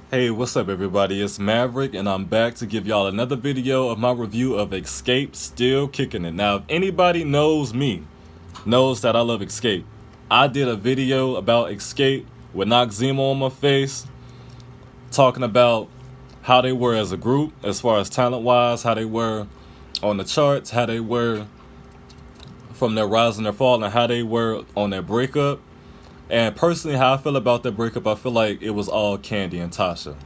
Hey, what's up everybody? It's Maverick and I'm back to give y'all another video of my review of Xscape, Still Kicking It. Now, if anybody knows me, knows that I love Xscape. I did a video about Xscape with Noxzema on my face, talking about how they were as a group, as far as talent-wise, how they were on the charts, how they were from their rise and their fall, and how they were on their breakup. And personally, how I feel about that breakup, I feel like it was all Kandi and Tasha.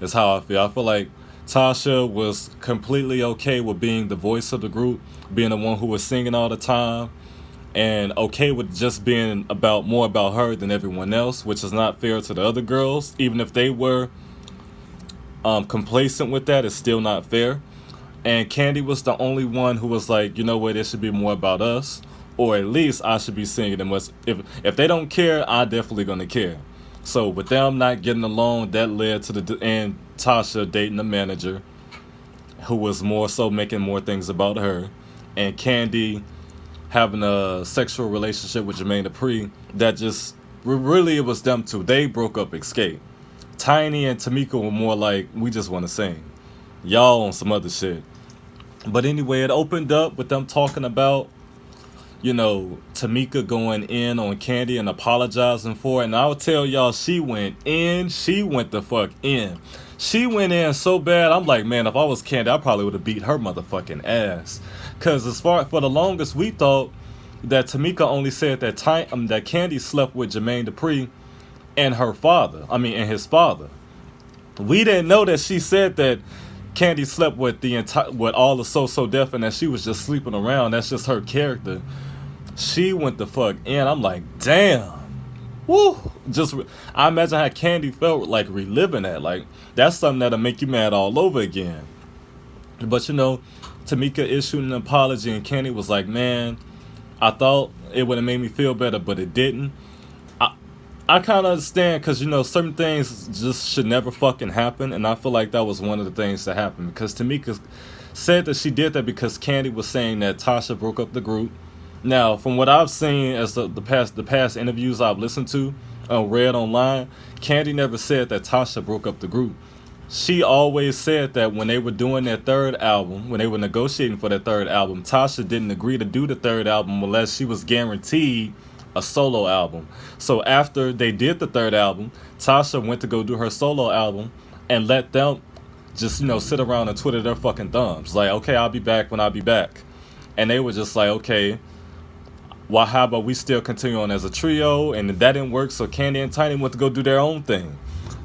Is how I feel. I feel like Tasha was completely okay with being the voice of the group, being the one who was singing all the time, and okay with just being more about her than everyone else, which is not fair to the other girls. Even if they were complacent with that, it's still not fair. And Kandi was the only one who was like, you know what, it should be more about us. Or at least I should be singing them. If they don't care, I definitely gonna care. So with them not getting along, that led to and Tasha dating the manager, who was more so making more things about her, and Kandi having a sexual relationship with Jermaine Dupri. That just really, it was them two. They broke up Xscape. Tiny and Tameka were more like, we just want to sing. Y'all on some other shit. But anyway, it opened up with them talking about, Tameka going in on Kandi and apologizing for it. And I'll tell y'all, she went in. She went the fuck in. She went in so bad, I'm like, man, if I was Kandi, I probably would have beat her motherfucking ass. Because for the longest, we thought that Tameka only said that that Kandi slept with Jermaine Dupri and and his father. We didn't know that she said that Kandi slept with with all the So Def, and that she was just sleeping around. That's just her character. She went the fuck in. I'm like, damn. Woo. I imagine how Kandi felt like reliving that. Like, that's something that'll make you mad all over again. But Tameka issued an apology, and Kandi was like, man, I thought it would have made me feel better, but it didn't. I kind of understand, because certain things just should never fucking happen, and I feel like that was one of the things that happened, because Tameka said that she did that because Kandi was saying that Tasha broke up the group. Now, from what I've seen as the past interviews I've listened to, read online, Kandi never said that Tasha broke up the group. She always said that when they were doing their third album, when they were negotiating for their third album, Tasha didn't agree to do the third album unless she was guaranteed a solo album. So after they did the third album, Tasha went to go do her solo album and let them just, sit around and twiddle their fucking thumbs. Like, okay, I'll be back when I'll be back. And they were just like, okay, well, how about we still continue on as a trio? And that didn't work, so Kandi and Tiny went to go do their own thing.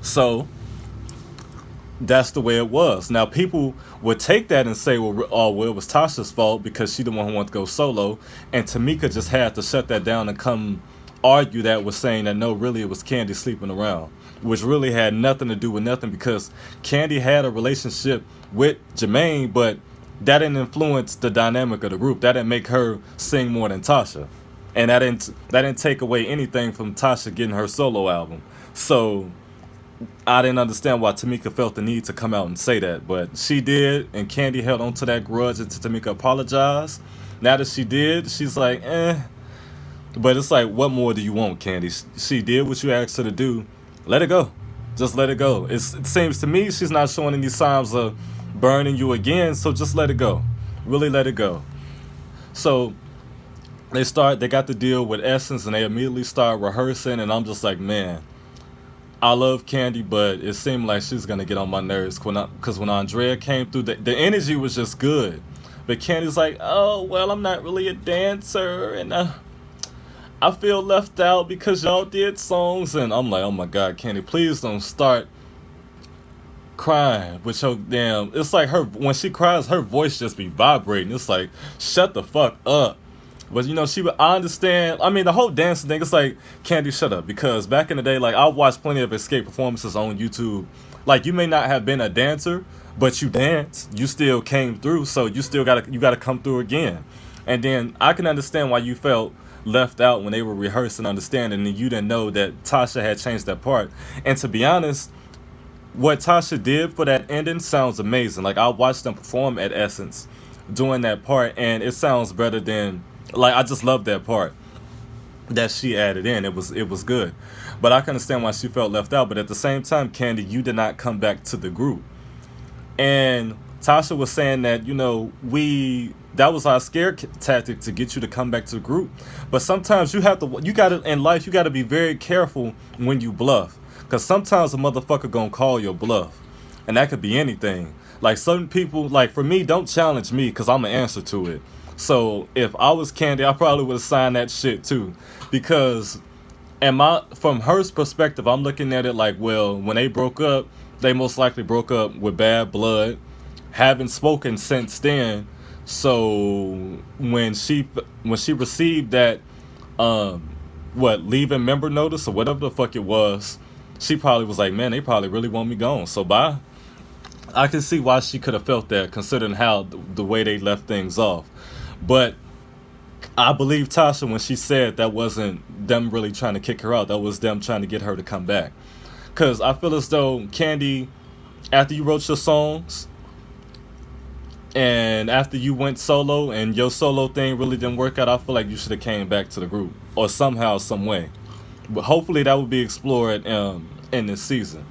So that's the way it was. Now, people would take that and say, well, it was Tasha's fault because she the one who wanted to go solo. And Tameka just had to shut that down and come argue that with saying that, no, really, it was Kandi sleeping around, which really had nothing to do with nothing, because Kandi had a relationship with Jermaine, but that didn't influence the dynamic of the group. That didn't make her sing more than Tasha. And that didn't take away anything from Tasha getting her solo album. So I didn't understand why Tameka felt the need to come out and say that. But she did, and Kandi held on to that grudge until Tameka apologized. Now that she did, she's like, eh. But it's like, what more do you want, Kandi? She did what you asked her to do. Let it go. Just let it go. It seems to me she's not showing any signs of burning you again, so just let it go. Really let it go. So they got the deal with Essence, and they immediately start rehearsing, and I'm just like, man, I love Kandi, but it seemed like she's gonna get on my nerves, because when Andrea came through, the energy was just good. But Candy's like, oh, well, I'm not really a dancer, and I feel left out because y'all did songs. And I'm like, oh my God, Kandi, please don't start crying with your damn. It's like when she cries, her voice just be vibrating. It's like, shut the fuck up. But I understand. I mean, the whole dancing thing, it's like, Kandi, shut up. Because back in the day, like, I watched plenty of Xscape performances on YouTube. Like, you may not have been a dancer, but you danced. You still came through, so you gotta come through again. And then I can understand why you felt left out when they were rehearsing, understanding, and you didn't know that Tasha had changed that part. And to be honest, what Tasha did for that ending sounds amazing. Like, I watched them perform at Essence doing that part, and it sounds better than, like, I just love that part that she added in. It was good. But I can understand why she felt left out. But at the same time, Kandi, you did not come back to the group. And Tasha was saying that, that was our scare tactic to get you to come back to the group. But sometimes you gotta, in life, you gotta be very careful when you bluff. Because sometimes a motherfucker gonna call your bluff. And that could be anything. Like certain people, like for me, don't challenge me because I'm an answer to it. So if I was Kandi, I probably would have signed that shit too. Because from her perspective, I'm looking at it like, well, when they broke up, they most likely broke up with bad blood, haven't spoken since then. So when she received that leaving member notice or whatever the fuck it was, she probably was like, man, they probably really want me gone, so bye. I can see why she could have felt that, considering how the way they left things off. But I believe Tasha when she said that wasn't them really trying to kick her out. That was them trying to get her to come back. Because I feel as though, Kandi, after you wrote your songs and after you went solo and your solo thing really didn't work out, I feel like you should have came back to the group. Or somehow, some way. But hopefully that would be explored in this season.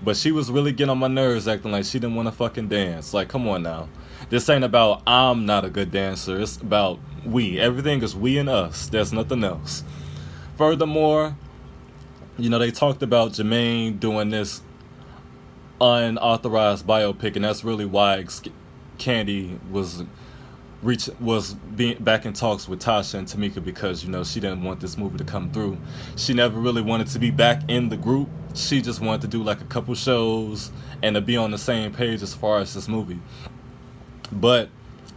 But she was really getting on my nerves, acting like she didn't want to fucking dance. Like, come on now. This ain't about I'm not a good dancer. It's about we. Everything is we and us. There's nothing else. Furthermore, they talked about Jermaine doing this unauthorized biopic, and that's really why Kandi was being back in talks with Tasha and Tameka, because she didn't want this movie to come through. She never really wanted to be back in the group. She just wanted to do like a couple shows and to be on the same page as far as this movie. But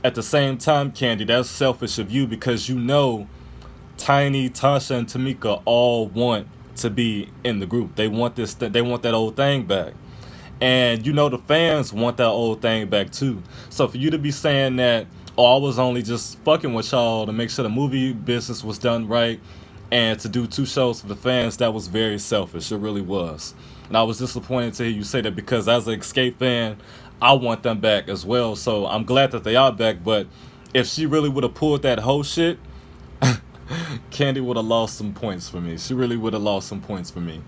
at the same time, Kandi, that's selfish of you, because Tiny, Tasha, and Tameka all want to be in the group. They want they want that old thing back. And the fans want that old thing back too. So for you to be saying that, I was only just fucking with y'all to make sure the movie business was done right and to do 2 shows for the fans, that was very selfish. It really was. And I was disappointed to hear you say that, because as an Xscape fan, I want them back as well. So I'm glad that they are back. But if she really would have pulled that whole shit, Kandi would have lost some points for me. She really would have lost some points for me.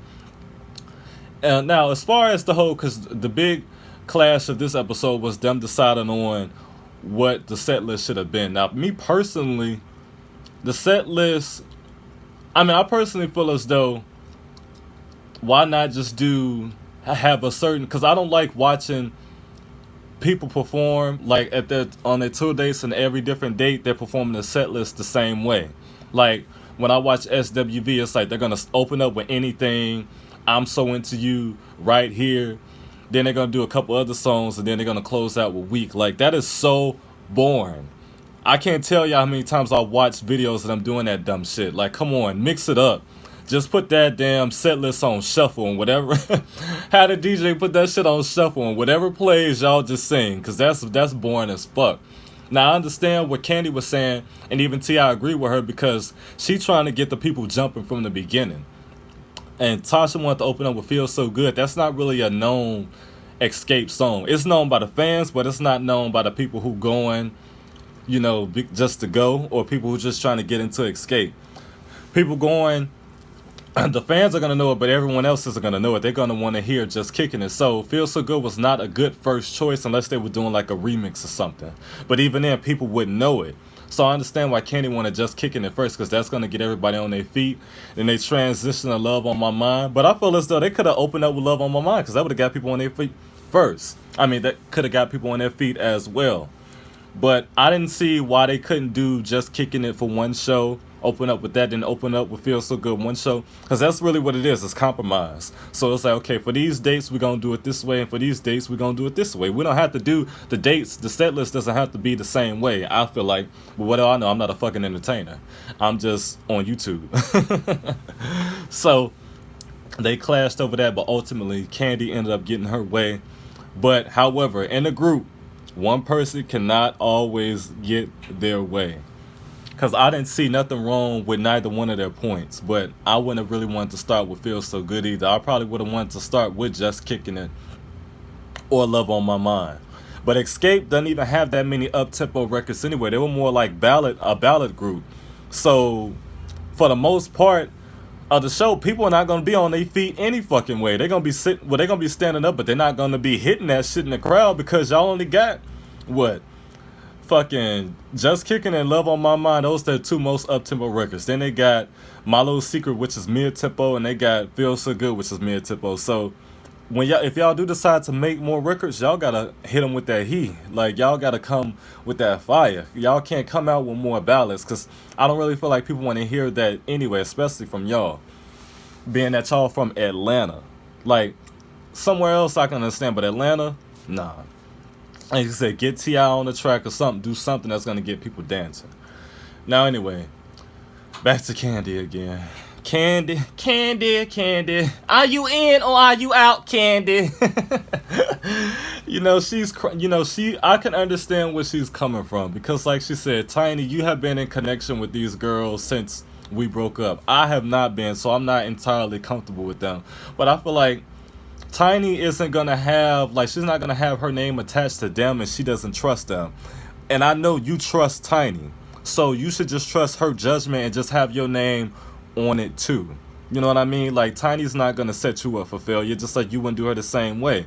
Now, as far as because the big clash of this episode was them deciding on what the set list should have been. Now, me personally, the set list, I personally feel as though, why not just have a certain, because I don't like watching people perform like on their tour dates, and every different date they're performing the set list the same way. Like when I watch SWV, it's like they're gonna open up with Anything, I'm So Into You, Right Here, then they're gonna do a couple other songs, and then they're gonna close out with Weak. Like, that is so boring. I can't tell y'all how many times I watch videos of them doing that dumb shit. Like, come on, mix it up. Just put that damn set list on shuffle and whatever. How the DJ put that shit on shuffle and whatever plays, y'all just sing. Because that's boring as fuck. Now, I understand what Kandi was saying, and even T.I. agree with her, because she trying to get the people jumping from the beginning. And Tasha wanted to open up with Feel So Good. That's not really a known Xscape song. It's known by the fans, but it's not known by the people who going, just to go, or people who just trying to get into Xscape. People going, the fans are going to know it, but everyone else isn't going to know it. They're going to want to hear Just Kicking It. So Feel So Good was not a good first choice unless they were doing like a remix or something. But even then, people wouldn't know it. So I understand why Kandi wanted Just Kicking It first, because that's going to get everybody on their feet. Then they transition to Love on My Mind. But I feel as though they could have opened up with Love on My Mind, because that would have got people on their feet first. That could have got people on their feet as well. But I didn't see why they couldn't do Just Kicking It for one show, open up with that, then open up with Feel So Good one show, because that's really what it is. It's compromise. So it's like, okay, for these dates we're gonna do it this way, and for these dates we're gonna do it this way. We don't have to do the dates. The set list doesn't have to be the same way, I feel like. But what do I know? I'm not a fucking entertainer. I'm just on YouTube. So they clashed over that, but ultimately Kandi ended up getting her way. But however, in a group, one person cannot always get their way. Because I didn't see nothing wrong with neither one of their points. But I wouldn't have really wanted to start with Feel So Good either. I probably would have wanted to start with Just Kicking It or Love on My Mind. But Xscape doesn't even have that many up-tempo records anyway. They were more like a ballad group. So for the most part, of the show, people are not gonna be on their feet any fucking way. They're gonna be sitting, well, they're gonna be standing up, but they're not gonna be hitting that shit in the crowd because y'all only got what? Fucking Just Kickin' and Love on My Mind. Those are the two most up-tempo records. Then they got My Little Secret, which is mid-tempo, and they got Feel So Good, which is mid-tempo. So when y'all, if y'all do decide to make more records, y'all gotta hit them with that heat. Like, y'all gotta come with that fire. Y'all can't come out with more ballads, because I don't really feel like people want to hear that anyway, especially from y'all, being that y'all from Atlanta. Like, somewhere else I can understand, but Atlanta, nah. Like you said, get T.I. on the track or something, do something that's gonna get people dancing. Now anyway, back to Kandi again. Kandi, are you in or are you out, Kandi? I can understand where she's coming from, because like she said, Tiny, you have been in connection with these girls since we broke up. I have not been, so I'm not entirely comfortable with them. But I feel like Tiny isn't gonna have, like, she's not gonna have her name attached to them, and she doesn't trust them. And I know you trust Tiny, so you should just trust her judgment and just have your name on it too. You know what I mean? Like, Tiny's not gonna set you up for failure, just like you wouldn't do her the same way.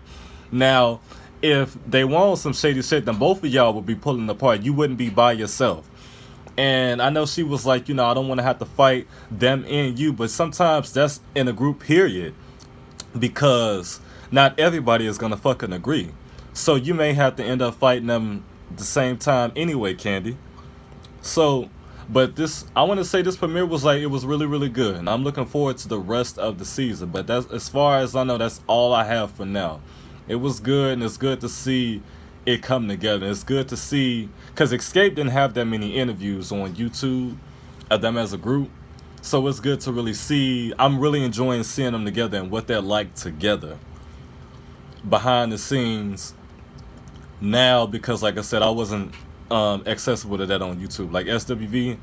Now, if they want some shady shit, then both of y'all would be pulling apart. You wouldn't be by yourself. And I know she was like, I don't want to have to fight them and you, but sometimes that's in a group, period. Because not everybody is gonna fucking agree. So you may have to end up fighting them at the same time anyway, Kandi. So, but this, I want to say this premiere was like, it was really, really good. And I'm looking forward to the rest of the season. But that's, as far as I know, that's all I have for now. It was good, and it's good to see it come together. It's good to see, because Xscape didn't have that many interviews on YouTube of them as a group. So it's good to really see. I'm really enjoying seeing them together and what they're like together behind the scenes now, because like I said, I wasn't accessible to that on YouTube. Like SWV,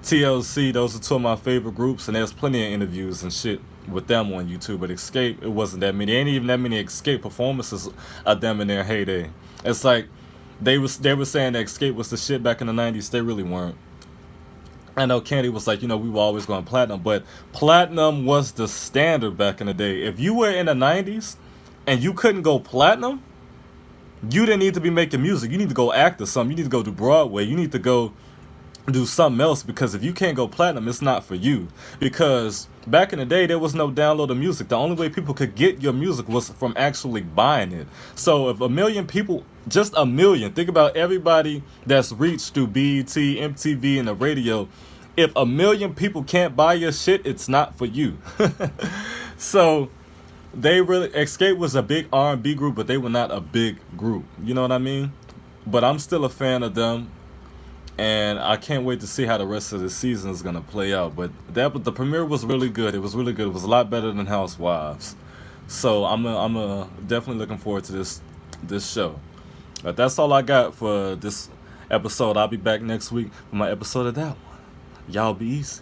TLC, those are two of my favorite groups, and there's plenty of interviews and shit with them on YouTube. But Xscape, it wasn't that many. Ain't even that many Xscape performances of them in their heyday. It's like they were saying that Xscape was the shit back in the 90s. They really weren't. I know Kandi was like, we were always going platinum, but platinum was the standard back in the day. If you were in the 90s and you couldn't go platinum, you didn't need to be making music. You need to go act or something. You need to go do Broadway. You need to go do something else, because if you can't go platinum, it's not for you. Because back in the day, there was no download of music. The only way people could get your music was from actually buying it. So if 1 million people, just 1 million, think about everybody that's reached through BET, MTV, and the radio. If 1 million people can't buy your shit, it's not for you. So they really, Xscape was a big R&B group, but they were not a big group. You know what I mean? But I'm still a fan of them. And I can't wait to see how the rest of the season is going to play out. But the premiere was really good. It was really good. It was a lot better than Housewives. So I'm definitely looking forward to this show. But that's all I got for this episode. I'll be back next week for my episode of that one. Y'all be easy.